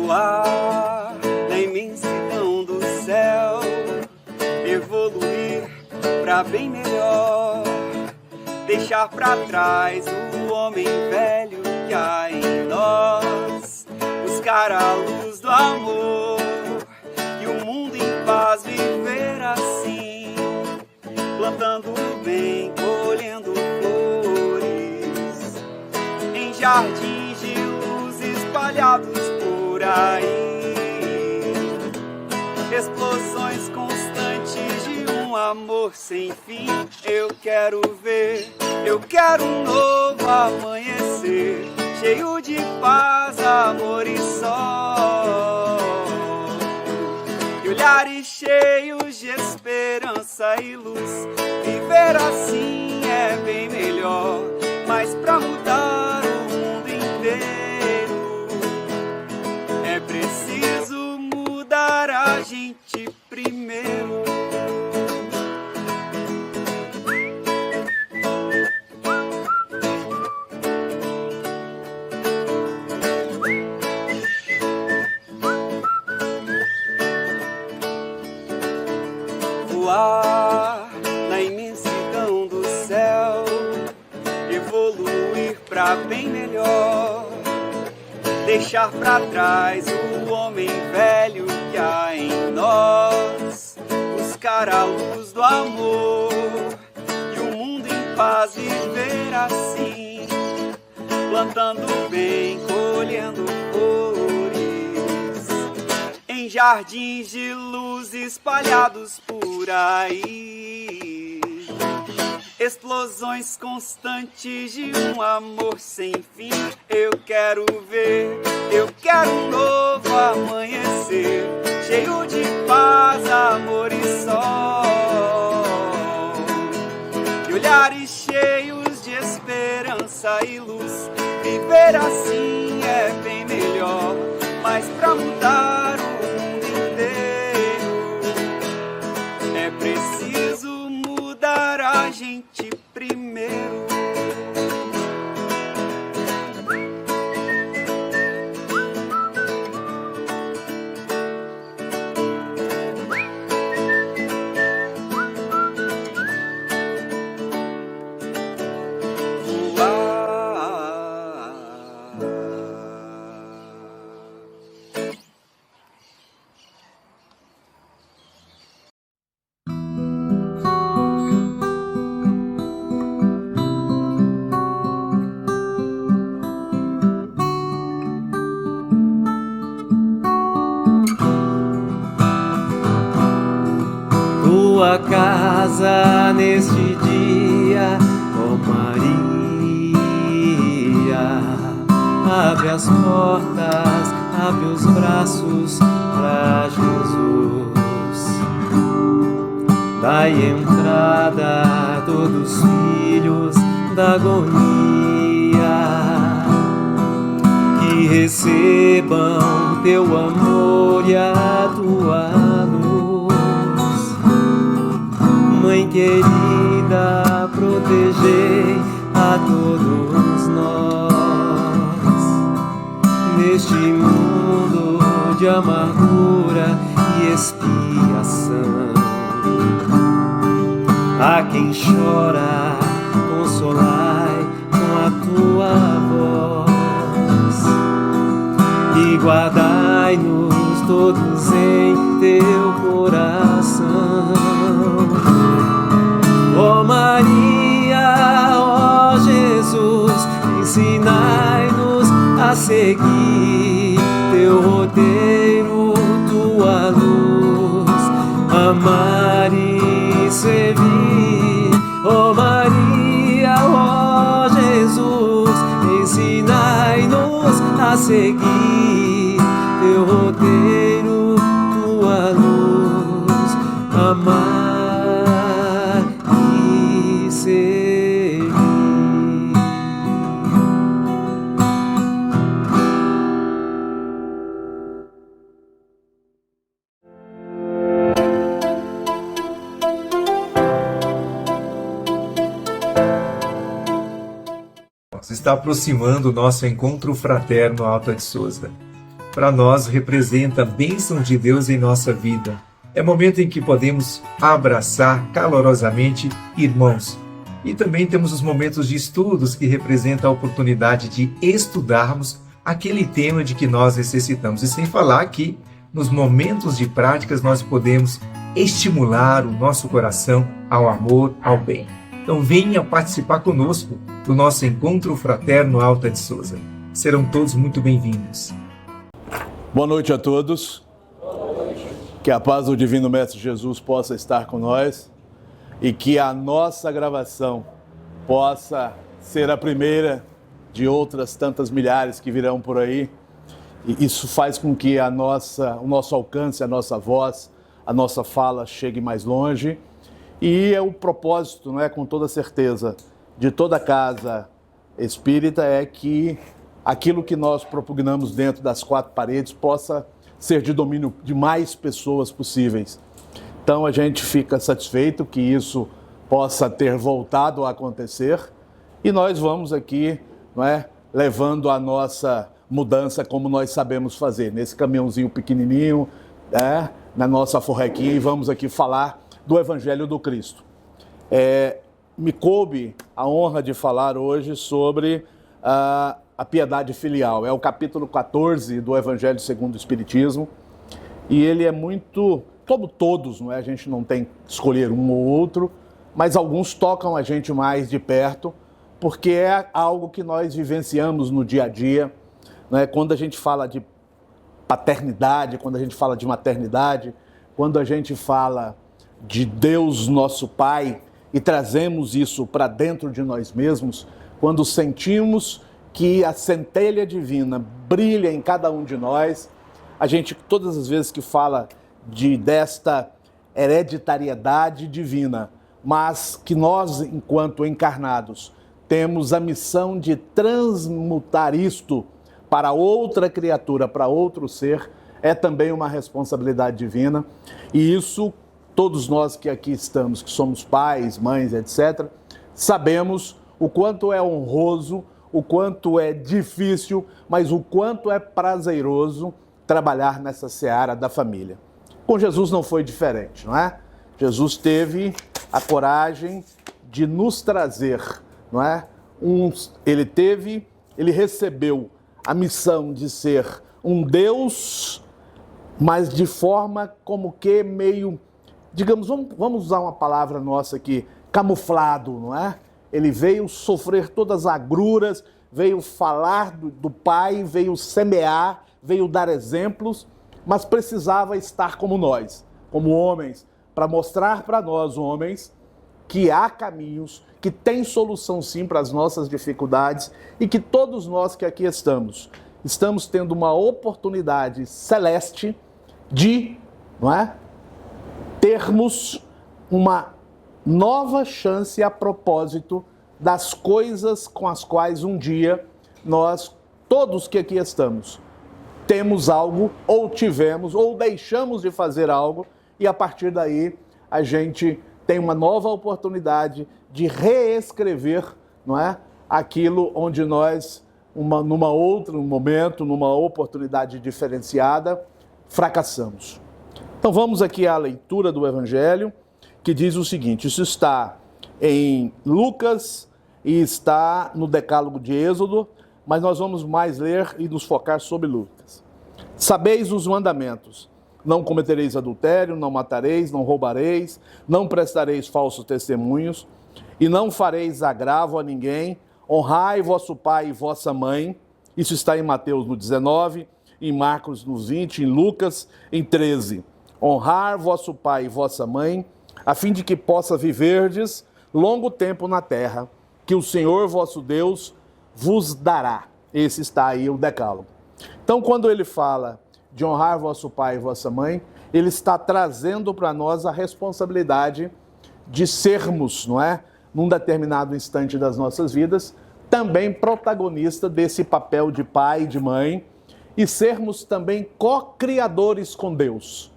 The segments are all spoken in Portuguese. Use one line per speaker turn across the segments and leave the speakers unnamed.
Voar na imensidão do céu, evoluir pra bem melhor, deixar pra trás o homem velho que há em nós, buscar a luz do amor e o mundo em paz viver assim, plantando o bem, colhendo flores em jardins de luz espalhados por aí, explosões constantes de um amor sem fim. Eu quero ver, eu quero um novo amanhecer, cheio de paz, amor e sol, e olhares cheios de esperança e luz. Viver assim é bem melhor, mas pra mudar o mundo inteiro é preciso mudar a gente primeiro. Voar na imensidão do céu, evoluir pra bem melhor, deixar pra trás o homem velho que há em nós, buscar a luz do amor e o mundo em paz viver assim, plantando bem, colhendo flores em jardins de luz espalhados por aí, explosões constantes de um amor sem fim. Eu quero ver, eu quero um novo amanhecer, cheio de paz, amor e sol, e olhares cheios de esperança e luz. Viver assim é bem melhor, mas pra mudar o mundo inteiro é preciso mudar a gente primeiro.
Tua casa neste dia, ó Maria, abre as portas, abre os braços pra Jesus. Dai entrada a todos os filhos da agonia, que recebam teu amor e a tua luz. Mãe querida, protegei a todos nós neste mundo de amargura e expiação. A quem chora, consolai com a tua voz e guardai-nos todos em teu coração. Ó Maria, ó Jesus, ensinai-nos a seguir teu roteiro, tua luz, amar e servir. Ó Maria, ó Jesus, ensinai-nos a seguir teu roteiro, tua luz, amar e servir.
Se está aproximando o nosso encontro fraterno Alta de Souza.
para nós representa a bênção de Deus em nossa vida. É momento em que podemos abraçar calorosamente irmãos. E também temos os momentos de estudos que representam a oportunidade de estudarmos aquele tema de que nós necessitamos. E sem falar que nos momentos de práticas nós podemos estimular o nosso coração ao amor, ao bem. Então venha participar conosco do nosso Encontro Fraterno Alta de Souza. Serão todos muito bem-vindos.
Boa noite a todos. Que a paz do Divino Mestre Jesus possa estar com nós e que a nossa gravação possa ser a primeira de outras tantas milhares que virão por aí. E isso faz com que o nosso alcance, a nossa voz, a nossa fala chegue mais longe. E é o propósito, não é, com toda certeza, de toda casa espírita é que aquilo que nós propugnamos dentro das quatro paredes possa ser de domínio de mais pessoas possíveis. Então a gente fica satisfeito que isso possa ter voltado a acontecer e nós vamos aqui, não é, levando a nossa mudança como nós sabemos fazer, nesse caminhãozinho pequenininho, na nossa forrequinha, e vamos aqui falar do Evangelho do Cristo. Me coube a honra de falar hoje sobre a piedade filial. É o capítulo 14 do Evangelho segundo o Espiritismo, e ele é muito, como todos, não é? A gente não tem que escolher um ou outro, mas alguns tocam a gente mais de perto, porque é algo que nós vivenciamos no dia a dia, né? Quando a gente fala de paternidade, quando a gente fala de maternidade, quando a gente fala de Deus nosso Pai e trazemos isso para dentro de nós mesmos, quando sentimos que a centelha divina brilha em cada um de nós, a gente, todas as vezes que fala desta hereditariedade divina, mas que nós, enquanto encarnados, temos a missão de transmutar isto para outra criatura, para outro ser, é também uma responsabilidade divina. E isso, todos nós que aqui estamos, que somos pais, mães, etc., sabemos o quanto é honroso, o quanto é difícil, mas o quanto é prazeroso trabalhar nessa seara da família. Com Jesus não foi diferente, não é? Jesus teve a coragem de nos trazer, não é? Ele recebeu a missão de ser um Deus, mas de forma como que meio, digamos, vamos usar uma palavra nossa aqui, camuflado, não é? Ele veio sofrer todas as agruras, veio falar do Pai, veio semear, veio dar exemplos, mas precisava estar como nós, como homens, para mostrar para nós, homens, que há caminhos, que tem solução sim para as nossas dificuldades e que todos nós que aqui estamos tendo uma oportunidade celeste de, não é, termos uma nova chance a propósito das coisas com as quais um dia nós, todos que aqui estamos, temos algo, ou tivemos, ou deixamos de fazer algo, e a partir daí a gente tem uma nova oportunidade de reescrever, não é, aquilo onde nós, numa outro momento, numa oportunidade diferenciada, fracassamos. Então vamos aqui à leitura do Evangelho, que diz o seguinte, isso está em Lucas e está no Decálogo de Êxodo, mas nós vamos mais ler e nos focar sobre Lucas. Sabeis os mandamentos: não cometereis adultério, não matareis, não roubareis, não prestareis falsos testemunhos e não fareis agravo a ninguém, honrai vosso pai e vossa mãe. Isso está em Mateus no 19, em Marcos no 20, em Lucas em 13. Honrar vosso pai e vossa mãe, a fim de que possa viverdes longo tempo na terra, que o Senhor vosso Deus vos dará. Esse está aí o decálogo. Então, quando ele fala de honrar vosso pai e vossa mãe, ele está trazendo para nós a responsabilidade de sermos, não é, num determinado instante das nossas vidas, também protagonista desse papel de pai e de mãe, e sermos também co-criadores com Deus.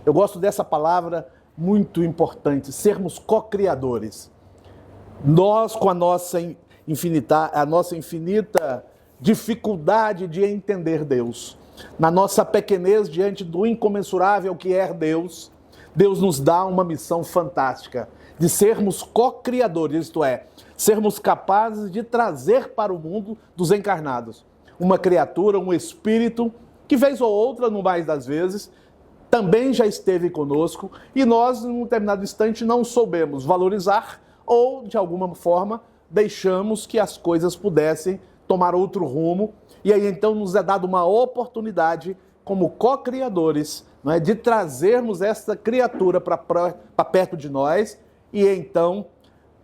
Eu gosto dessa palavra, muito importante, sermos co-criadores. Nós, com a nossa infinita dificuldade de entender Deus, na nossa pequenez diante do incomensurável que é Deus, Deus nos dá uma missão fantástica de sermos co-criadores, isto é, sermos capazes de trazer para o mundo dos encarnados uma criatura, um espírito que vez ou outra, no mais das vezes, também já esteve conosco e nós, em um determinado instante, não soubemos valorizar ou, de alguma forma, deixamos que as coisas pudessem tomar outro rumo. E aí, então, nos é dada uma oportunidade, como co-criadores, não é, de trazermos essa criatura para perto de nós e, então,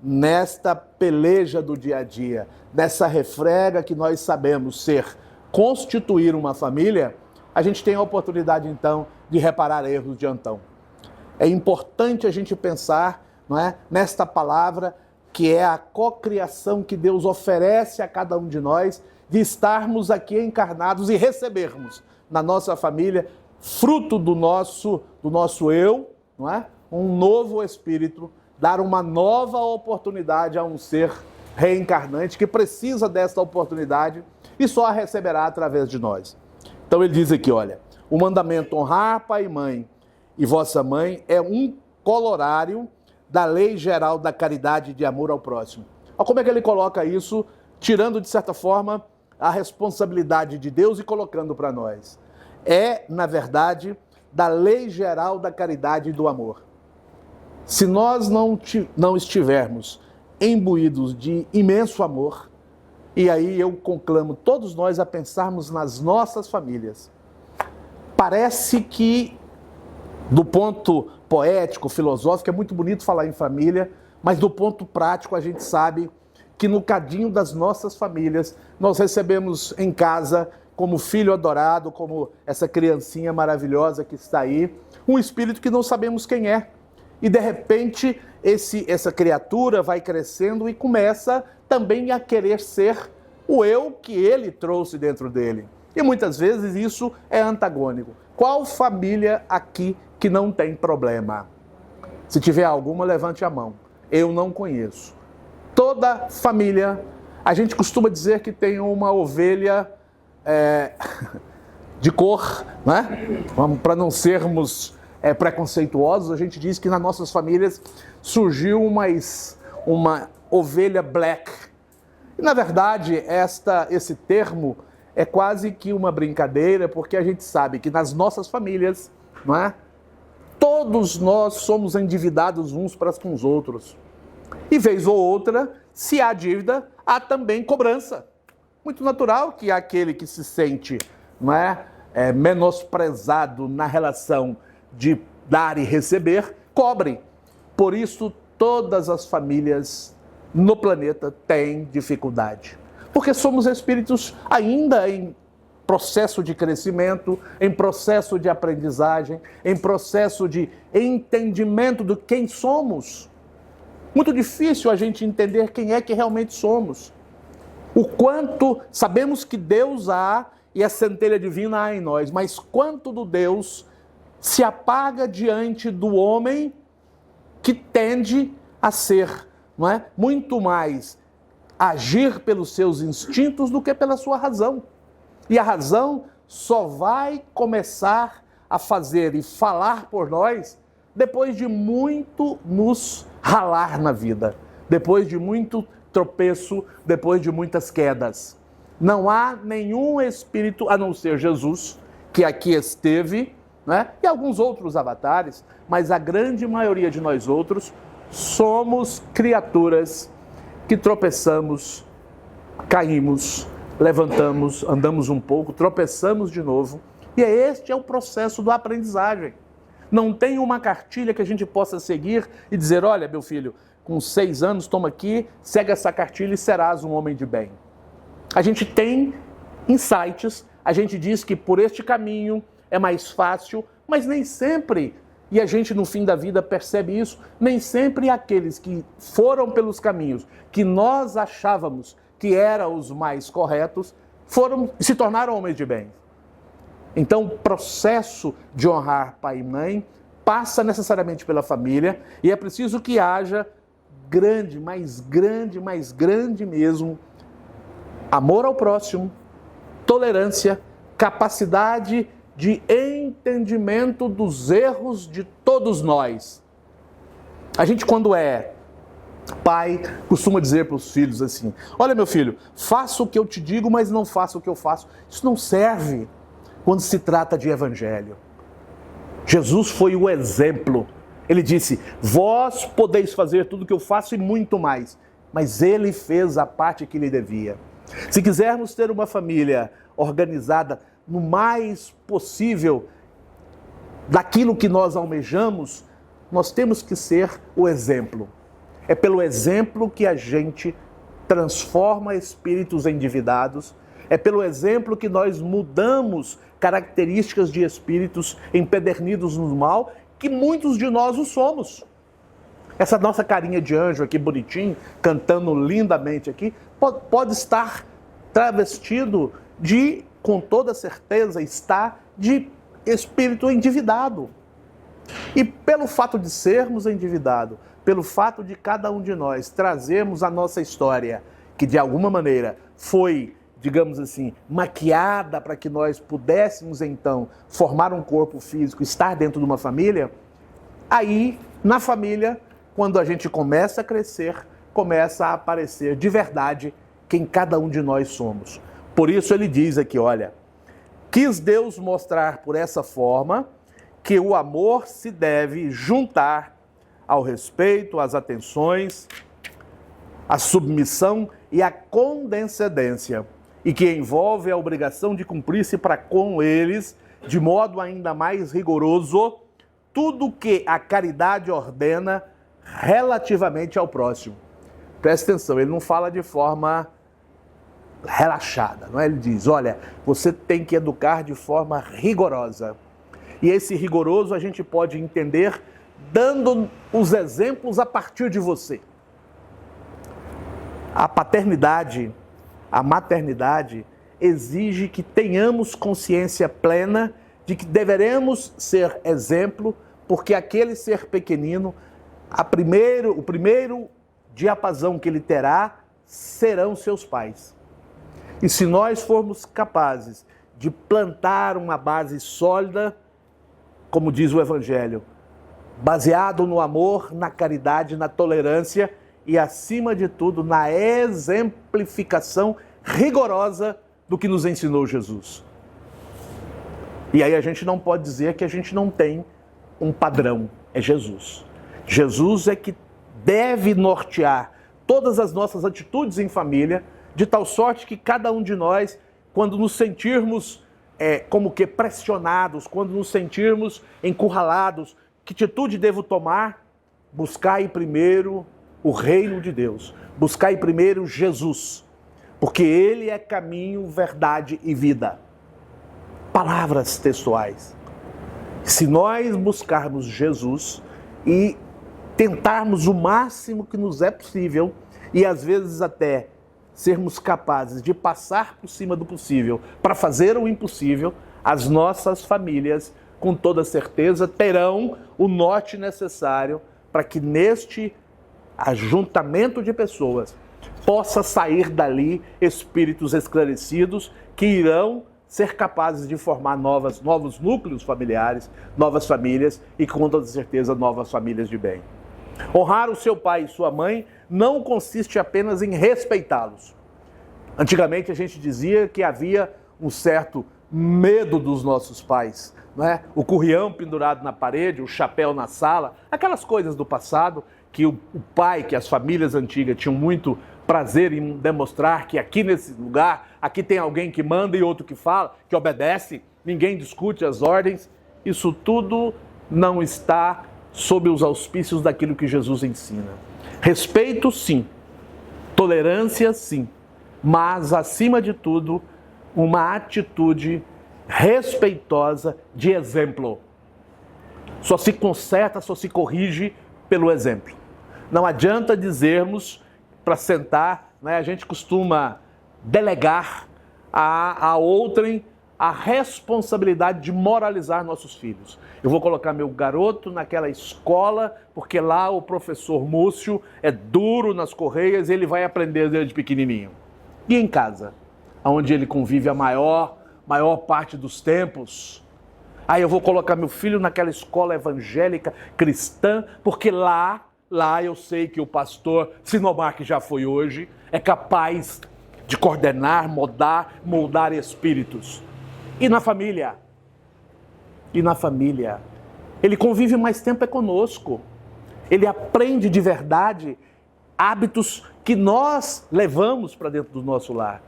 nesta peleja do dia a dia, nessa refrega que nós sabemos ser constituir uma família, a gente tem a oportunidade, então, de reparar erros de Antão. É importante a gente pensar, não é, nesta palavra que é a cocriação que Deus oferece a cada um de nós, de estarmos aqui encarnados e recebermos na nossa família, fruto do nosso eu, não é, um novo espírito, dar uma nova oportunidade a um ser reencarnante que precisa dessa oportunidade e só a receberá através de nós. Então ele diz aqui, olha, o mandamento honrar pai e mãe e vossa mãe é um colorário da lei geral da caridade e de amor ao próximo. Olha como é que ele coloca isso, tirando de certa forma a responsabilidade de Deus e colocando para nós. É, na verdade, da lei geral da caridade e do amor. Se nós não estivermos imbuídos de imenso amor, e aí eu conclamo todos nós a pensarmos nas nossas famílias. Parece que, do ponto poético, filosófico, é muito bonito falar em família, mas do ponto prático a gente sabe que no cadinho das nossas famílias nós recebemos em casa, como filho adorado, como essa criancinha maravilhosa que está aí, um espírito que não sabemos quem é. E de repente essa criatura vai crescendo e começa também a querer ser o eu que ele trouxe dentro dele. E muitas vezes isso é antagônico. Qual família aqui que não tem problema? Se tiver alguma, levante a mão. Eu não conheço. Toda família, a gente costuma dizer que tem uma ovelha de cor, né? Para não sermos preconceituosos, a gente diz que nas nossas famílias surgiu uma ovelha black. E, na verdade, esse termo é quase que uma brincadeira, porque a gente sabe que nas nossas famílias, não é? Todos nós somos endividados uns para com os outros. E vez ou outra, se há dívida, há também cobrança. Muito natural que aquele que se sente, não é, menosprezado na relação de dar e receber, cobre. Por isso, todas as famílias no planeta têm dificuldade. Porque somos espíritos ainda em processo de crescimento, em processo de aprendizagem, em processo de entendimento de quem somos. Muito difícil a gente entender quem é que realmente somos. O quanto sabemos que Deus há e a centelha divina há em nós, mas quanto do Deus se apaga diante do homem que tende a ser, não é, muito mais agir pelos seus instintos do que pela sua razão. E a razão só vai começar a fazer e falar por nós depois de muito nos ralar na vida, depois de muito tropeço, depois de muitas quedas. Não há nenhum espírito, a não ser Jesus, que aqui esteve, né? E alguns outros avatares, mas a grande maioria de nós outros somos criaturas que tropeçamos, caímos, levantamos, andamos um pouco, tropeçamos de novo. E este é o processo da aprendizagem. Não tem uma cartilha que a gente possa seguir e dizer, olha, meu filho, com 6 anos, toma aqui, segue essa cartilha e serás um homem de bem. A gente tem insights, a gente diz que por este caminho é mais fácil, mas nem sempre, e a gente no fim da vida percebe isso, nem sempre aqueles que foram pelos caminhos que nós achávamos que eram os mais corretos, se tornaram homens de bem. Então o processo de honrar pai e mãe passa necessariamente pela família e é preciso que haja grande, mais grande mesmo, amor ao próximo, tolerância, capacidade de entendimento dos erros de todos nós. A gente, quando é pai, costuma dizer para os filhos assim: olha, meu filho, faça o que eu te digo, mas não faça o que eu faço. Isso não serve quando se trata de evangelho. Jesus foi o exemplo. Ele disse: vós podeis fazer tudo o que eu faço e muito mais. Mas ele fez a parte que lhe devia. Se quisermos ter uma família organizada no mais possível daquilo que nós almejamos, nós temos que ser o exemplo. É pelo exemplo que a gente transforma espíritos endividados. É pelo exemplo que nós mudamos características de espíritos empedernidos no mal, que muitos de nós o somos. Essa nossa carinha de anjo aqui, bonitinho, cantando lindamente aqui, pode estar travestido de, com toda certeza, está de espírito endividado. E pelo fato de sermos endividados, pelo fato de cada um de nós trazermos a nossa história, que de alguma maneira foi, digamos assim, maquiada para que nós pudéssemos então formar um corpo físico, estar dentro de uma família, aí na família, quando a gente começa a crescer, começa a aparecer de verdade quem cada um de nós somos. Por isso ele diz aqui, olha, quis Deus mostrar por essa forma que o amor se deve juntar ao respeito, às atenções, à submissão e à condescendência, e que envolve a obrigação de cumprir-se para com eles, de modo ainda mais rigoroso, tudo que a caridade ordena relativamente ao próximo. Presta atenção, ele não fala de forma relaxada, não é? Ele diz, olha, você tem que educar de forma rigorosa. E esse rigoroso a gente pode entender dando os exemplos a partir de você. A paternidade, a maternidade exige que tenhamos consciência plena de que deveremos ser exemplo, porque aquele ser pequenino, o primeiro diapasão que ele terá serão seus pais. E se nós formos capazes de plantar uma base sólida, como diz o Evangelho, baseado no amor, na caridade, na tolerância e, acima de tudo, na exemplificação rigorosa do que nos ensinou Jesus. E aí a gente não pode dizer que a gente não tem um padrão, é Jesus. Jesus é que deve nortear todas as nossas atitudes em família, de tal sorte que cada um de nós, quando nos sentirmos como que pressionados, quando nos sentirmos encurralados, que atitude devo tomar? Buscai primeiro o reino de Deus, buscai primeiro Jesus, porque Ele é caminho, verdade e vida. Palavras textuais. Se nós buscarmos Jesus e tentarmos o máximo que nos é possível, e às vezes até sermos capazes de passar por cima do possível para fazer o impossível, as nossas famílias, com toda certeza, terão o norte necessário para que neste ajuntamento de pessoas possa sair dali espíritos esclarecidos que irão ser capazes de formar novos núcleos familiares, novas famílias e, com toda certeza, novas famílias de bem. Honrar o seu pai e sua mãe não consiste apenas em respeitá-los. Antigamente a gente dizia que havia um certo medo dos nossos pais, não é? O currião pendurado na parede, o chapéu na sala, aquelas coisas do passado que o pai, que as famílias antigas tinham muito prazer em demonstrar que aqui nesse lugar, aqui tem alguém que manda e outro que fala, que obedece, ninguém discute as ordens. Isso tudo não está sob os auspícios daquilo que Jesus ensina. Respeito, sim. Tolerância, sim. Mas, acima de tudo, uma atitude respeitosa de exemplo. Só se conserta, só se corrige pelo exemplo. Não adianta dizermos para sentar, né? A gente costuma delegar a outrem a responsabilidade de moralizar nossos filhos. Eu vou colocar meu garoto naquela escola, porque lá o professor Múcio é duro nas correias e ele vai aprender desde pequenininho. E em casa, onde ele convive a maior maior parte dos tempos. Aí eu vou colocar meu filho naquela escola evangélica cristã, porque lá eu sei que o pastor Sinomar, que já foi hoje, é capaz de coordenar, moldar espíritos. E na família? Ele convive mais tempo conosco. Ele aprende de verdade hábitos que nós levamos para dentro do nosso lar.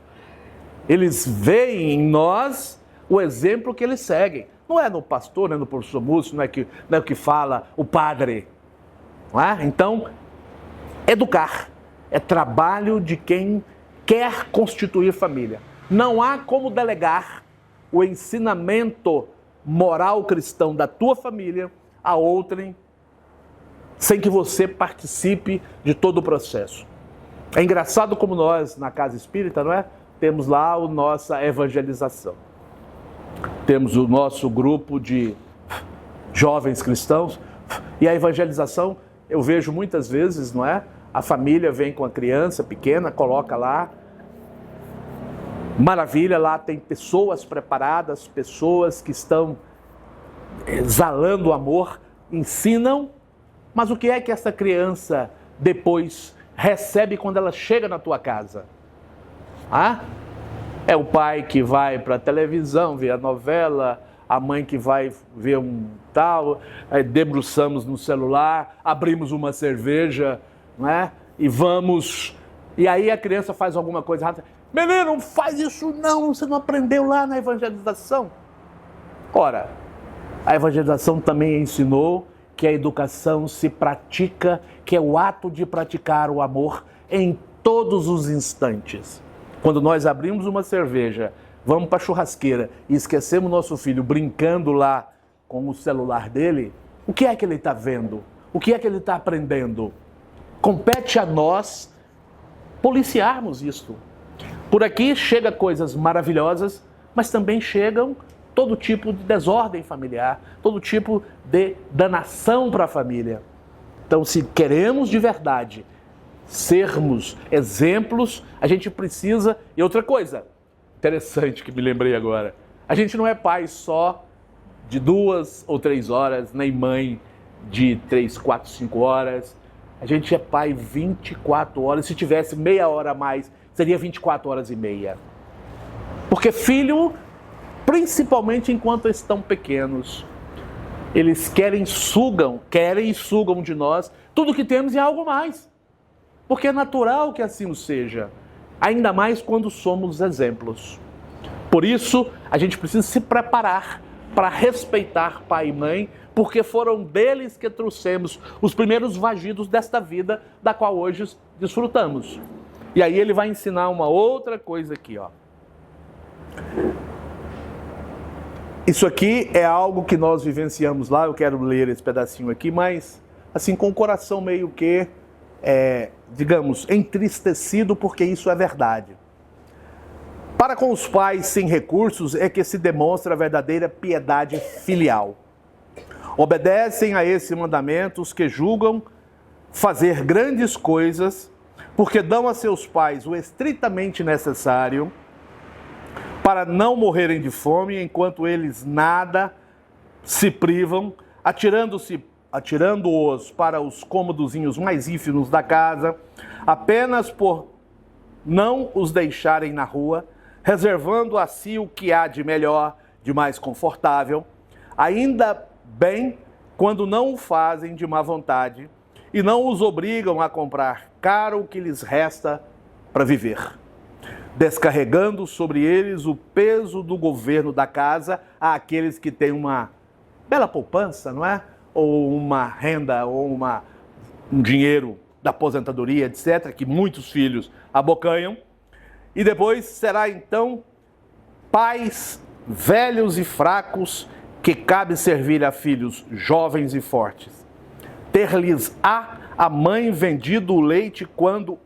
Eles veem em nós o exemplo que eles seguem. Não é no pastor, não é no professor Múcio, não é o que fala o padre. Não é? Então, educar é trabalho de quem quer constituir família. Não há como delegar o ensinamento moral cristão da tua família a outrem sem que você participe de todo o processo. É engraçado como nós, na Casa Espírita, não é? Temos lá a nossa evangelização. Temos o nosso grupo de jovens cristãos e a evangelização, eu vejo muitas vezes, não é? A família vem com a criança pequena, coloca lá. Maravilha, lá tem pessoas preparadas, pessoas que estão exalando o amor, ensinam, mas o que é que essa criança depois recebe quando ela chega na tua casa? É o pai que vai para a televisão, ver a novela, a mãe que vai ver um tal, aí debruçamos no celular, abrimos uma cerveja, não é? E vamos... E aí a criança faz alguma coisa errada. Menino, não faz isso não, você não aprendeu lá na evangelização. Ora, a evangelização também ensinou que a educação se pratica, que é o ato de praticar o amor em todos os instantes. Quando nós abrimos uma cerveja, vamos para a churrasqueira e esquecemos nosso filho brincando lá com o celular dele, o que é que ele está vendo? O que é que ele está aprendendo? Compete a nós policiarmos isto. Por aqui chega coisas maravilhosas, mas também chegam todo tipo de desordem familiar, todo tipo de danação para a família. Então, se queremos de verdade sermos exemplos, a gente precisa... E outra coisa interessante que me lembrei agora, a gente não é pai só de 2 ou 3 horas, nem mãe de 3, 4, 5 horas. A gente é pai 24 horas. Se tivesse meia hora a mais, seria 24 horas e meia. Porque filho, principalmente enquanto estão pequenos, eles querem e sugam de nós tudo que temos e algo mais. Porque é natural que assim o seja, ainda mais quando somos exemplos. Por isso, a gente precisa se preparar para respeitar pai e mãe, porque foram deles que trouxemos os primeiros vagidos desta vida, da qual hoje desfrutamos. E aí ele vai ensinar uma outra coisa aqui, ó. Isso aqui é algo que nós vivenciamos lá, eu quero ler esse pedacinho aqui, mas assim com o coração meio que, digamos, entristecido, porque isso é verdade. Para com os pais sem recursos é que se demonstra a verdadeira piedade filial. Obedecem a esse mandamento os que julgam fazer grandes coisas, porque dão a seus pais o estritamente necessário para não morrerem de fome, enquanto eles nada se privam, atirando-os para os cômodozinhos mais ínfimos da casa, apenas por não os deixarem na rua, reservando a si o que há de melhor, de mais confortável, ainda bem quando não o fazem de má vontade e não os obrigam a comprar caro o que lhes resta para viver, descarregando sobre eles o peso do governo da casa àqueles que têm uma bela poupança, não é? Ou uma renda, ou um dinheiro da aposentadoria, etc., que muitos filhos abocanham. E depois será então pais velhos e fracos que cabe servir a filhos jovens e fortes. Ter-lhes-á a mãe vendido o leite quando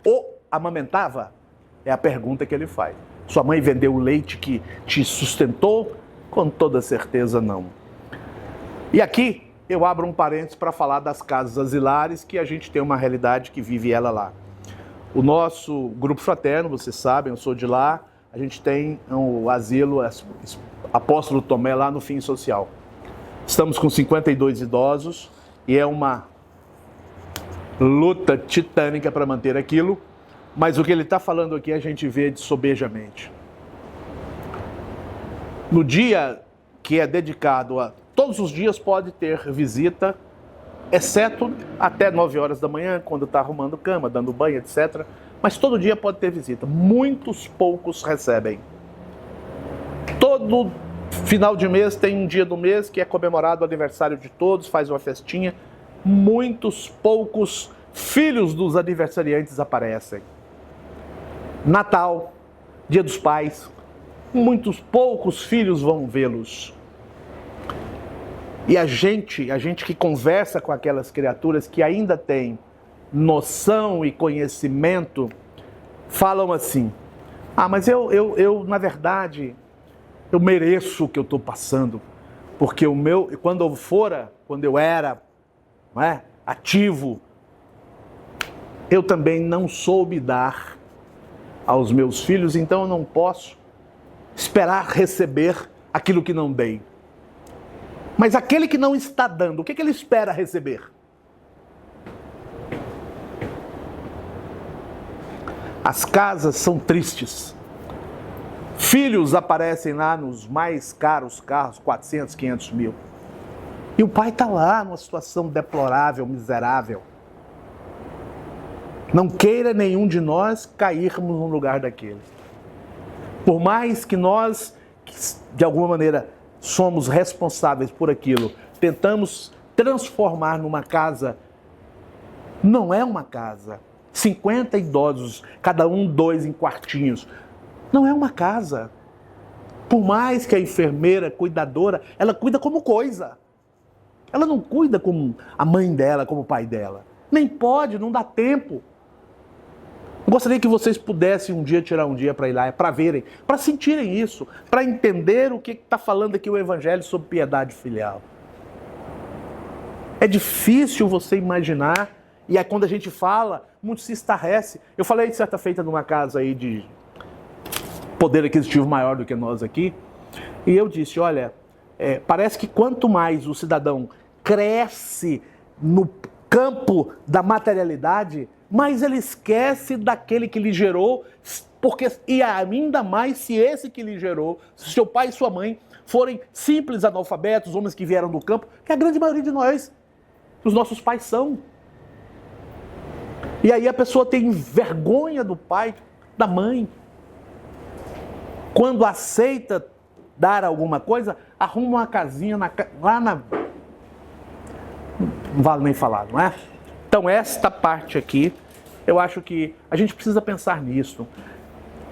o amamentava? É a pergunta que ele faz. Sua mãe vendeu o leite que te sustentou? Com toda certeza não. E aqui eu abro um parênteses para falar das casas asilares, que a gente tem uma realidade que vive ela lá. O nosso grupo fraterno, vocês sabem, eu sou de lá, a gente tem o asilo Apóstolo Tomé lá no Fim Social. Estamos com 52 idosos e é uma luta titânica para manter aquilo, mas o que ele está falando aqui a gente vê de sobejamente. No dia que é dedicado a... Todos os dias pode ter visita, exceto até 9 horas da manhã, quando está arrumando cama, dando banho, etc. Mas todo dia pode ter visita. Muitos poucos recebem. Todo final de mês tem um dia do mês que é comemorado o aniversário de todos, faz uma festinha. Muitos poucos filhos dos aniversariantes aparecem. Natal, Dia dos Pais, muitos poucos filhos vão vê-los. E a gente que conversa com aquelas criaturas que ainda têm noção e conhecimento, falam assim: ah, mas eu na verdade, eu mereço o que eu estou passando, porque quando eu era, não é, ativo, eu também não soube dar aos meus filhos, então eu não posso esperar receber aquilo que não dei. Mas aquele que não está dando, o que ele espera receber? As casas são tristes. Filhos aparecem lá nos mais caros carros, 400, 500 mil. E o pai está lá numa situação deplorável, miserável. Não queira nenhum de nós cairmos no lugar daquele. Por mais que nós, de alguma maneira, somos responsáveis por aquilo, tentamos transformar numa casa, não é uma casa. 50 idosos, cada um 2 em quartinhos. Não é uma casa. Por mais que a enfermeira, cuidadora, ela cuida como coisa. Ela não cuida como a mãe dela, como o pai dela. Nem pode, não dá tempo. Eu gostaria que vocês pudessem um dia tirar um dia para ir lá, para verem, para sentirem isso, para entender o que está falando aqui o Evangelho sobre piedade filial. É difícil você imaginar, e aí quando a gente fala, muito se estarrece. Eu falei de certa feita numa casa aí de poder aquisitivo maior do que nós aqui, e eu disse, olha, parece que quanto mais o cidadão cresce no campo da materialidade, mas ele esquece daquele que lhe gerou, e ainda mais se esse que lhe gerou, se seu pai e sua mãe forem simples analfabetos, homens que vieram do campo, que a grande maioria de nós, os nossos pais são. E aí a pessoa tem vergonha do pai, da mãe. Quando aceita dar alguma coisa, arruma uma casinha lá na... Não vale nem falar, não é? Então esta parte aqui, eu acho que a gente precisa pensar nisso.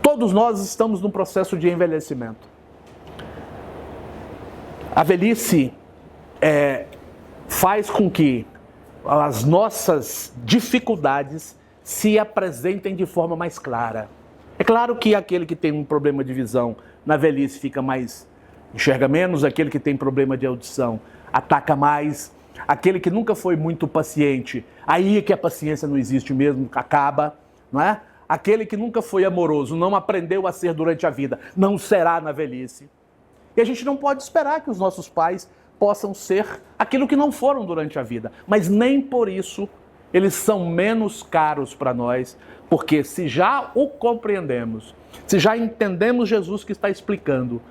Todos nós estamos num processo de envelhecimento. A velhice faz com que as nossas dificuldades se apresentem de forma mais clara. É claro que aquele que tem um problema de visão na velhice enxerga menos, aquele que tem problema de audição ataca mais, aquele que nunca foi muito paciente, aí é que a paciência não existe mesmo, acaba, não é? Aquele que nunca foi amoroso, não aprendeu a ser durante a vida, não será na velhice. E a gente não pode esperar que os nossos pais possam ser aquilo que não foram durante a vida, mas nem por isso eles são menos caros para nós, porque se já o compreendemos, se já entendemos Jesus que está explicando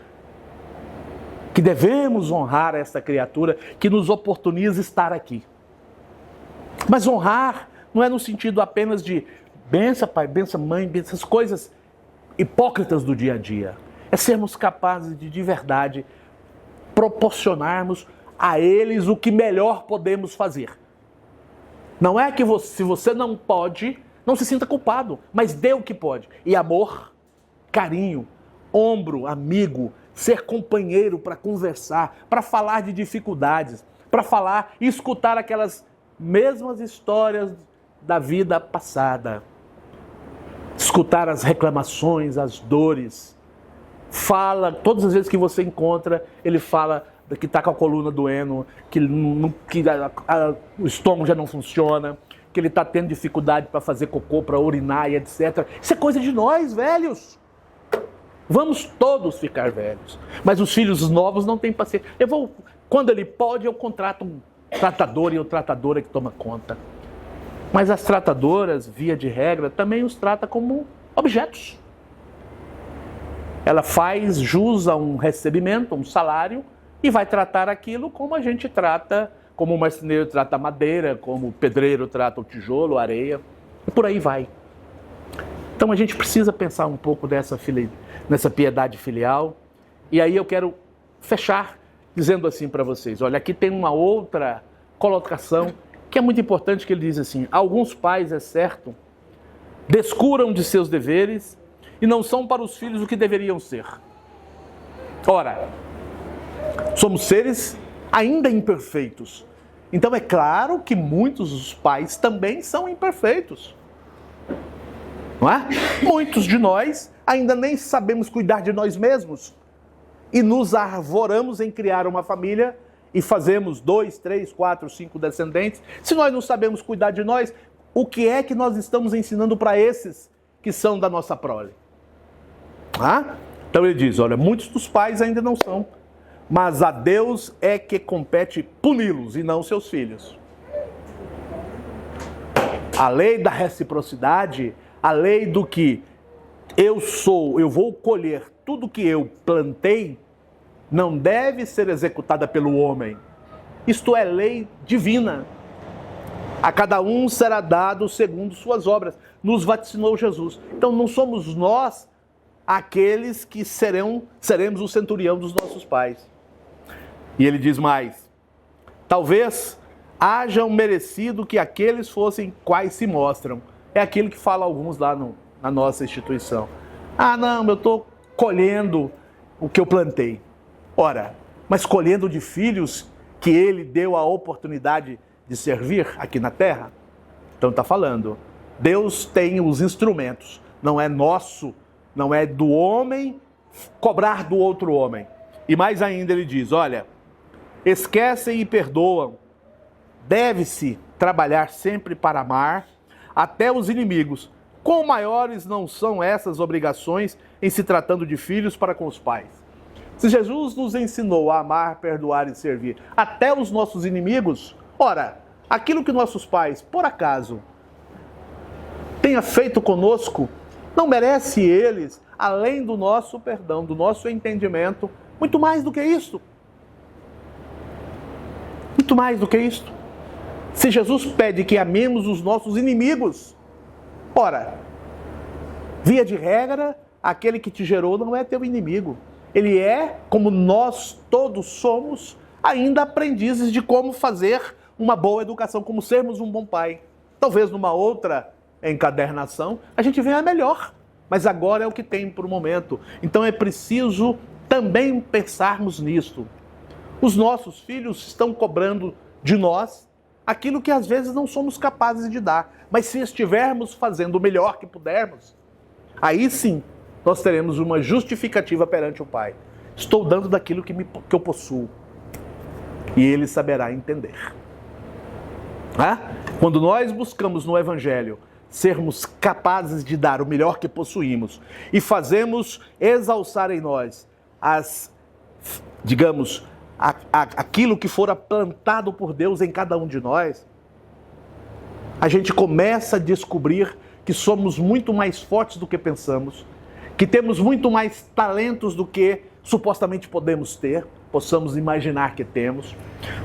que devemos honrar essa criatura que nos oportuniza estar aqui. Mas honrar não é no sentido apenas de benção pai, benção mãe, essas coisas hipócritas do dia a dia. É sermos capazes de verdade, proporcionarmos a eles o que melhor podemos fazer. Não é que se você não pode, não se sinta culpado, mas dê o que pode. E amor, carinho, ombro, amigo, ser companheiro para conversar, para falar de dificuldades, para falar e escutar aquelas mesmas histórias da vida passada. Escutar as reclamações, as dores. Fala, todas as vezes que você encontra, ele fala que está com a coluna doendo, que o estômago já não funciona, que ele está tendo dificuldade para fazer cocô, para urinar e etc. Isso é coisa de nós, velhos. Vamos todos ficar velhos. Mas os filhos novos não têm paciência. Quando ele pode, eu contrato um tratador e uma tratadora que toma conta. Mas as tratadoras, via de regra, também os trata como objetos. Ela faz jus a um recebimento, um salário, e vai tratar aquilo como a gente trata, como o marceneiro trata a madeira, como o pedreiro trata o tijolo, a areia, e por aí vai. Então a gente precisa pensar um pouco nessa piedade filial. E aí eu quero fechar dizendo assim para vocês, olha, aqui tem uma outra colocação que é muito importante, que ele diz assim: alguns pais, é certo, descuram de seus deveres e não são para os filhos o que deveriam ser. Ora, somos seres ainda imperfeitos. Então é claro que muitos dos pais também são imperfeitos. Não é? Muitos de nós ainda nem sabemos cuidar de nós mesmos e nos arvoramos em criar uma família e fazemos 2, 3, 4, 5 descendentes. Se nós não sabemos cuidar de nós, o que é que nós estamos ensinando para esses que são da nossa prole? Então ele diz, olha, muitos dos pais ainda não são, mas a Deus é que compete puni-los e não seus filhos. A lei da reciprocidade, a lei do que eu vou colher tudo que eu plantei, não deve ser executada pelo homem. Isto é lei divina. A cada um será dado segundo suas obras. Nos vaticinou Jesus. Então não somos nós aqueles que seremos o centurião dos nossos pais. E ele diz mais: talvez hajam merecido que aqueles fossem quais se mostram. É aquilo que fala alguns lá na nossa instituição. Não, eu estou colhendo o que eu plantei. Ora, mas colhendo de filhos que ele deu a oportunidade de servir aqui na terra? Então está falando, Deus tem os instrumentos, não é nosso, não é do homem cobrar do outro homem. E mais ainda ele diz, olha, esquecem e perdoam, deve-se trabalhar sempre para amar até os inimigos. Quão maiores não são essas obrigações em se tratando de filhos para com os pais? Se Jesus nos ensinou a amar, perdoar e servir até os nossos inimigos, ora, aquilo que nossos pais, por acaso, tenha feito conosco, não merece eles, além do nosso perdão, do nosso entendimento, muito mais do que isto. Muito mais do que isto. Se Jesus pede que amemos os nossos inimigos, ora, via de regra, aquele que te gerou não é teu inimigo. Ele é, como nós todos somos, ainda aprendizes de como fazer uma boa educação, como sermos um bom pai. Talvez numa outra encadernação a gente venha melhor, mas agora é o que tem por um momento. Então é preciso também pensarmos nisto. Os nossos filhos estão cobrando de nós aquilo que às vezes não somos capazes de dar, mas se estivermos fazendo o melhor que pudermos, aí sim nós teremos uma justificativa perante o Pai. Estou dando daquilo que eu possuo. E Ele saberá entender. Quando nós buscamos no Evangelho sermos capazes de dar o melhor que possuímos e fazemos exalçar em nós aquilo que fora plantado por Deus em cada um de nós, a gente começa a descobrir que somos muito mais fortes do que pensamos, que temos muito mais talentos do que supostamente possamos imaginar que temos,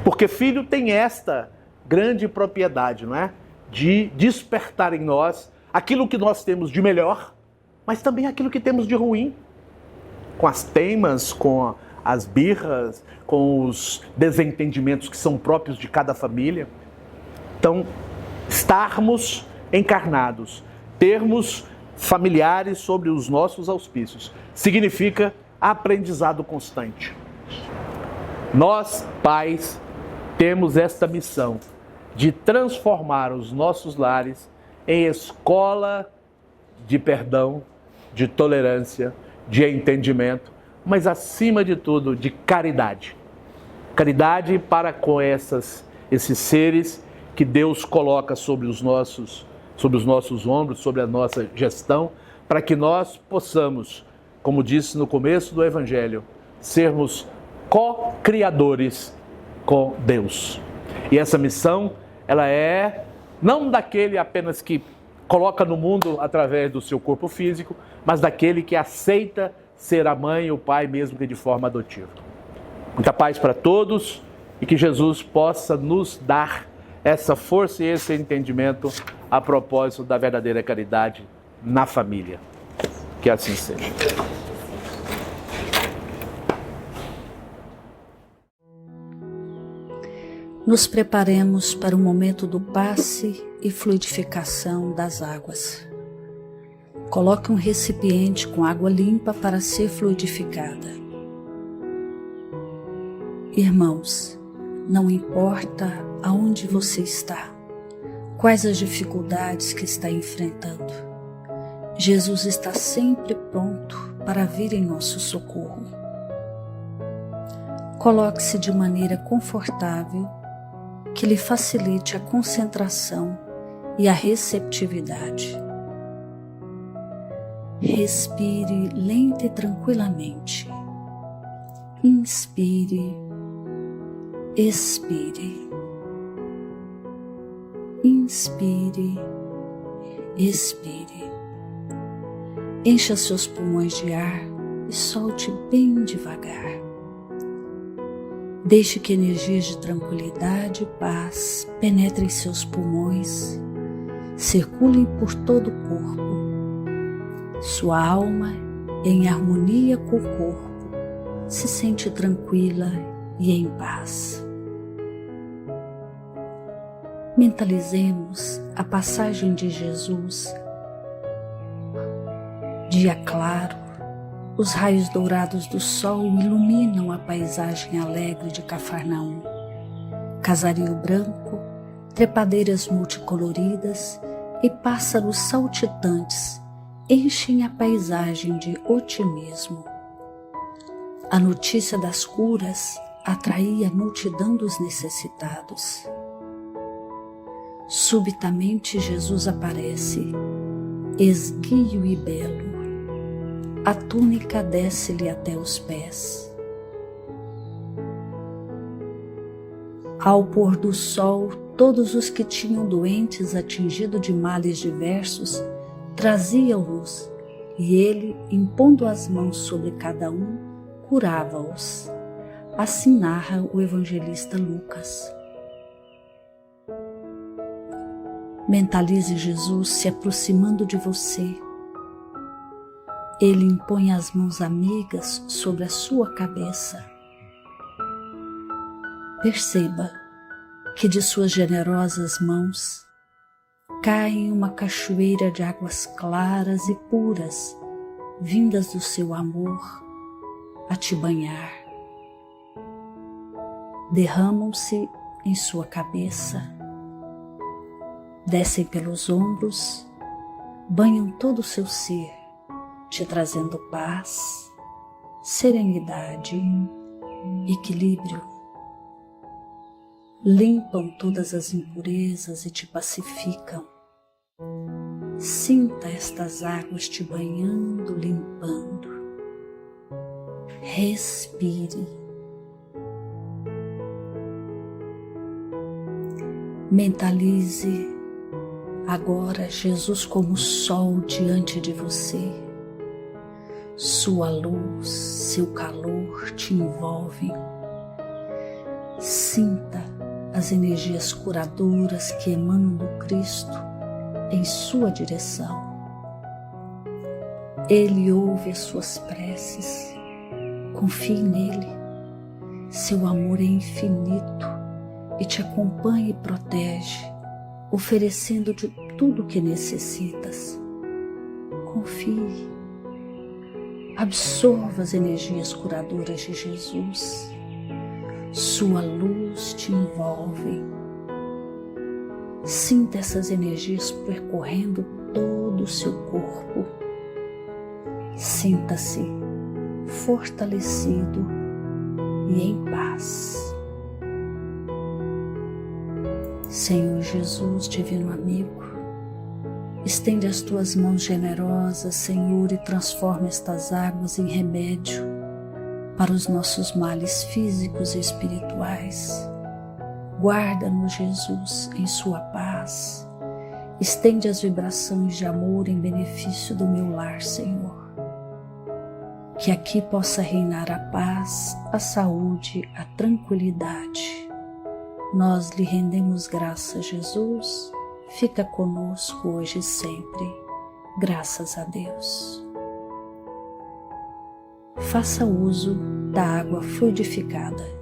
porque filho tem esta grande propriedade, não é? De despertar em nós aquilo que nós temos de melhor, mas também aquilo que temos de ruim, com as teimas, com as birras, com os desentendimentos que são próprios de cada família. Então, estarmos encarnados, termos familiares sobre os nossos auspícios, significa aprendizado constante. Nós, pais, temos esta missão de transformar os nossos lares em escola de perdão, de tolerância, de entendimento, mas acima de tudo, de caridade. Caridade para com esses seres que Deus coloca sobre os nossos ombros, sobre a nossa gestão, para que nós possamos, como disse no começo do Evangelho, sermos co-criadores com Deus. E essa missão, ela é não daquele apenas que coloca no mundo através do seu corpo físico, mas daquele que aceita ser a mãe e o pai, mesmo que de forma adotiva. Muita paz para todos e que Jesus possa nos dar essa força e esse entendimento a propósito da verdadeira caridade na família. Que assim seja.
Nos preparemos para o momento do passe e fluidificação das águas. Coloque um recipiente com água limpa para ser fluidificada. Irmãos, não importa aonde você está, quais as dificuldades que está enfrentando, Jesus está sempre pronto para vir em nosso socorro. Coloque-se de maneira confortável, que lhe facilite a concentração e a receptividade. Respire lenta e tranquilamente. Inspire, expire. Inspire, expire. Encha seus pulmões de ar e solte bem devagar. Deixe que energias de tranquilidade e paz penetrem seus pulmões, circulem por todo o corpo. Sua alma, em harmonia com o corpo, se sente tranquila e em paz. Mentalizemos a passagem de Jesus. Dia claro, os raios dourados do sol iluminam a paisagem alegre de Cafarnaum. Casario branco, trepadeiras multicoloridas e pássaros saltitantes enchem a paisagem de otimismo. A notícia das curas atraía a multidão dos necessitados. Subitamente Jesus aparece, esguio e belo. A túnica desce-lhe até os pés. Ao pôr do sol, todos os que tinham doentes atingidos de males diversos traziam-nos, e ele, impondo as mãos sobre cada um, curava-os. Assim narra o evangelista Lucas. Mentalize Jesus se aproximando de você. Ele impõe as mãos amigas sobre a sua cabeça. Perceba que de suas generosas mãos cai uma cachoeira de águas claras e puras, vindas do seu amor, a te banhar. Derramam-se em sua cabeça, descem pelos ombros, banham todo o seu ser, te trazendo paz, serenidade, equilíbrio. Limpam todas as impurezas e te pacificam. Sinta estas águas te banhando, limpando. Respire. Mentalize agora Jesus como sol diante de você. Sua luz, seu calor te envolvem. Sinta as energias curadoras que emanam do Cristo em sua direção. Ele ouve as suas preces. Confie nele. Seu amor é infinito e te acompanha e protege, oferecendo de tudo o que necessitas. Confie. Absorva as energias curadoras de Jesus. Sua luz te envolve. Sinta essas energias percorrendo todo o seu corpo. Sinta-se fortalecido e em paz. Senhor Jesus, Divino Amigo, Estende as tuas mãos generosas, Senhor, e transforma estas águas em remédio para os nossos males físicos e espirituais. Guarda-nos, Jesus, em sua paz. Estende as vibrações de amor em benefício do meu lar, Senhor. Que aqui possa reinar a paz, a saúde, a tranquilidade. Nós lhe rendemos graças, Jesus. Fica conosco hoje e sempre. Graças a Deus. Faça uso da água fluidificada.